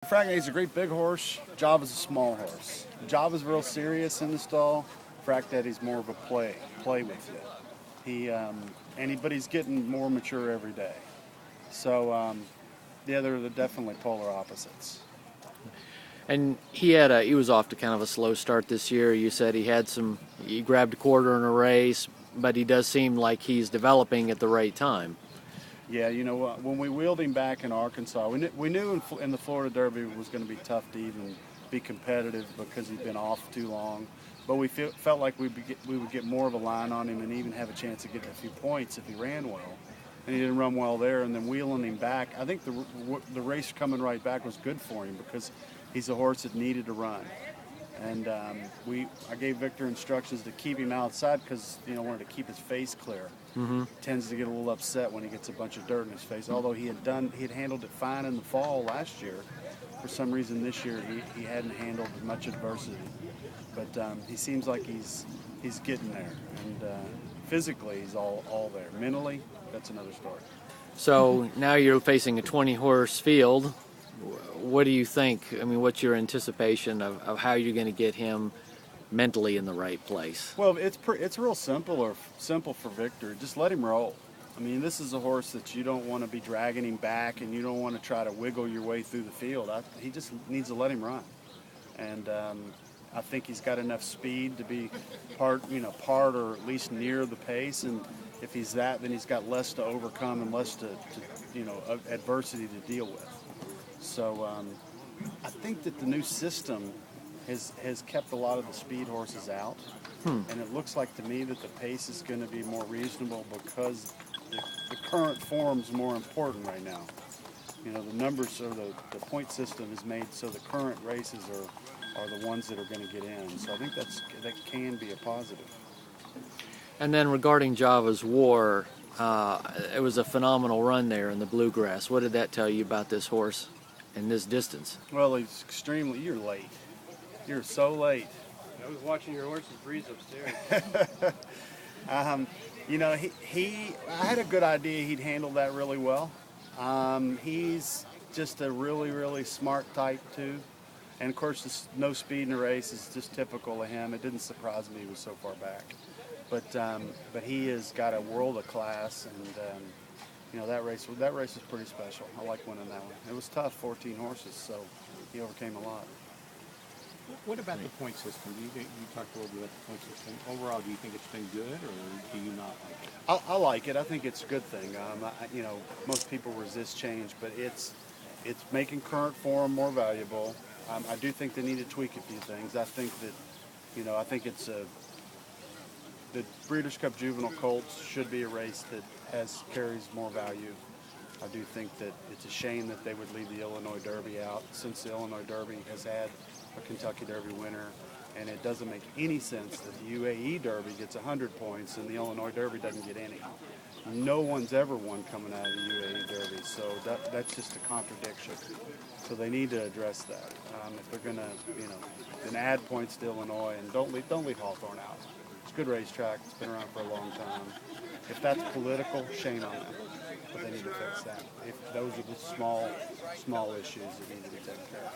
Frac is a great big horse. Java's a small horse. Java's real serious in the stall. Frac Daddy's more of a play with you. But he's getting more mature every day. So yeah, they're definitely polar opposites. And he was off to kind of a slow start this year. You said he grabbed a quarter in a race, but he does seem like he's developing at the right time. Yeah, you know what? When we wheeled him back in Arkansas, we knew in the Florida Derby it was going to be tough to even be competitive because he'd been off too long. But we felt like we would get more of a line on him and even have a chance of getting a few points if he ran well. And he didn't run well there. And then wheeling him back, I think the race coming right back was good for him because he's a horse that needed to run. And I gave Victor instructions to keep him outside because wanted to keep his face clear. Mm-hmm. Tends to get a little upset when he gets a bunch of dirt in his face. Although he had handled it fine in the fall last year, for some reason this year he hadn't handled much adversity. But he seems like he's getting there, and physically he's all there. Mentally, that's another story. So now you're facing a 20-horse field. What do you think? I mean, what's your anticipation of how you're going to get him mentally in the right place? Well, it's real simple for Victor. Just let him roll. I mean, this is a horse that you don't want to be dragging him back, and you don't want to try to wiggle your way through the field. He just needs to let him run, and I think he's got enough speed to be part or at least near the pace. And if he's that, then he's got less to overcome and less to adversity to deal with. So I think that the new system has kept a lot of the speed horses out, and it looks like to me that the pace is going to be more reasonable because the current form's more important right now. The numbers or the point system is made so the current races are the ones that are going to get in. So I think that can be a positive. And then regarding Java's War, it was a phenomenal run there in the bluegrass. What did that tell you about this horse in this distance? Well, you're late. You're so late. I was watching your horses breeze upstairs. I had a good idea he'd handle that really well. He's just a really, really smart type too. And of course, no speed in the race is just typical of him. It didn't surprise me he was so far back. But he has got a world of class, and that race was pretty special. I like winning that one. It was tough, 14 horses, so he overcame a lot. What about the point system? You talked a little bit about the point system. Overall, do you think it's been good, or do you not like it? I like it. I think it's a good thing. Most people resist change, but it's making current form more valuable. I do think they need to tweak a few things. I think that, the Breeders' Cup Juvenile Colts should be a race that carries more value. I do think that it's a shame that they would leave the Illinois Derby out, since the Illinois Derby has had a Kentucky Derby winner, and it doesn't make any sense that the UAE Derby gets 100 points and the Illinois Derby doesn't get any. No one's ever won coming out of the UAE Derby, so that's just a contradiction. So they need to address that. If they're going to, then add points to Illinois, and don't leave Hawthorne out. It's a good racetrack. It's been around for a long time. If that's political, shame on them. But they need to fix that. If those are the small issues that need to be taken care of.